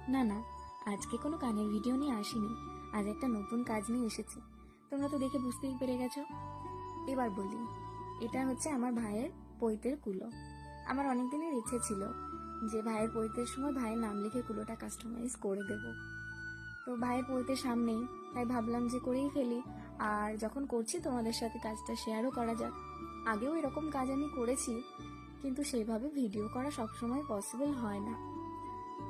না না, আজকে কোনো গানের ভিডিও নিয়ে আসিনি। আজ একটা নতুন কাজ নিয়ে এসেছি। তোমরা তো দেখে বুঝতেই পেরে গেছো। এবার বলি, এটা হচ্ছে আমার ভাইয়ের পৈতের কুলো। আমার অনেকদিনের ইচ্ছে ছিল যে ভাইয়ের পৈতের সময় ভাইয়ের নাম লিখে কুলোটা কাস্টমাইজ করে দেব। তো ভাইয়ের পৈতের সামনেই, তাই ভাবলাম যে করেই ফেলি। আর যখন করছি তোমাদের সাথে কাজটা শেয়ারও করা যাক। আগেও এরকম কাজ আমি করেছি, কিন্তু সেইভাবে ভিডিও করা সবসময় পসিবল হয় না।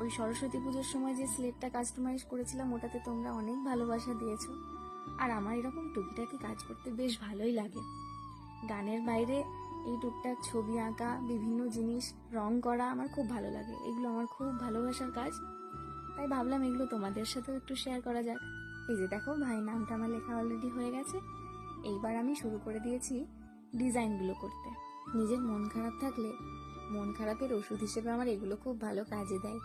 ওই সরস্বতী পুজোর সময় যে স্লেটটা কাস্টমাইজ করেছিলাম, ওটাতে তোমরা অনেক ভালোবাসা দিয়েছো। আর আমার এরকম টুকিটাকি কাজ করতে বেশ ভালোই লাগে। গানের বাইরে এই টুকটাক ছবি আঁকা, বিভিন্ন জিনিস রং করা আমার খুব ভালো লাগে। এগুলো আমার খুব ভালোবাসার কাজ। তাই ভাবলাম এগুলো তোমাদের সাথেও একটু শেয়ার করা যাক। এই যে দেখো, ভাই নামটা আমার লেখা অলরেডি হয়ে গেছে। এইবার আমি শুরু করে দিয়েছি ডিজাইনগুলো করতে। নিজের মন খারাপ থাকলে মন খারাপের ওষুধ হিসেবে আমার এগুলো খুব ভালো কাজে দেয়।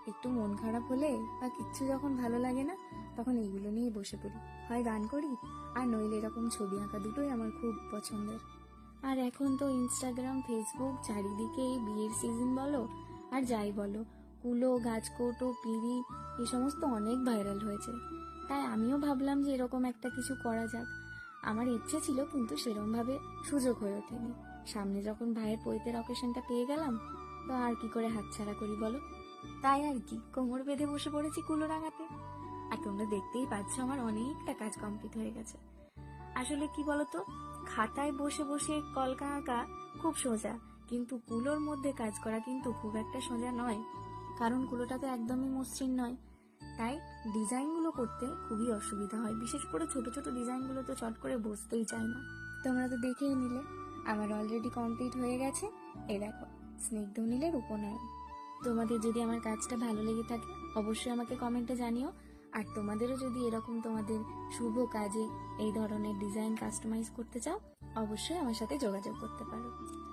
একটু মন খারাপ হলে বা কিচ্ছু যখন ভালো লাগে না, তখন এইগুলো নিয়ে বসে পড়ি। হয় গান করি, আর নইলে এরকম ছবি আঁকা, দুটোই আমার খুব পছন্দের। আর এখন তো ইনস্টাগ্রাম, ফেসবুক, চারিদিকে এই বিয়ের সিজন বলো আর যাই বলো, কুলো, গাছকৌটো, পিঁড়ি, এই সমস্ত অনেক ভাইরাল হয়েছে। তাই আমিও ভাবলাম যে এরকম একটা কিছু করা যাক। আমার ইচ্ছে ছিল, কিন্তু সেরকম ভাবে সুযোগ হয়ে ওঠেনি। সামনে যখন ভাইয়ের পৈতের অকেশনটা পেয়ে গেলাম, তো আর কি করে হাতছাড়া করি বলো। তাই আর কি, কোমর বেঁধে বসে পড়েছি কুলো রাঙাতে। আর তোমরা দেখতেই পাচ্ছ আমার অনেকটা কাজ কমপ্লিট হয়ে গেছে। আসলে কি বলতো, খাতায় বসে বসে কলকা আঁকা খুব সোজা, কিন্তু কুলোর মধ্যে কাজ করা কিন্তু খুব একটা সোজা নয়। কারণ কুলোটা তো একদমই মসৃণ নয়। তাই ডিজাইনগুলো করতে খুবই অসুবিধা হয়। বিশেষ করে ছোট ছোট ডিজাইনগুলো তো চট করে বসতেই চায় না। তোমরা তো দেখেই নিলে আমার অলরেডি কমপ্লিট হয়ে গেছে। এই দেখো, স্নিগ্ধ নীলের উপনয়ন। তোমাদের যদি আমার কাজটা ভালো লেগে থাকে, অবশ্যই আমাকে কমেন্টে জানিও। আর তোমাদেরও যদি এরকম তোমাদের শুভ কাজে এই ধরনের ডিজাইন কাস্টমাইজ করতে চাও, অবশ্যই আমার সাথে যোগাযোগ করতে পারো।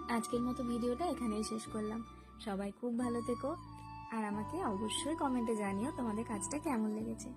আজকের মতো ভিডিওটা এখানেই শেষ করলাম। সবাই খুব ভালো থেকো, আর আমাকে অবশ্যই কমেন্টে জানিও তোমাদের কাজটা কেমন লেগেছে।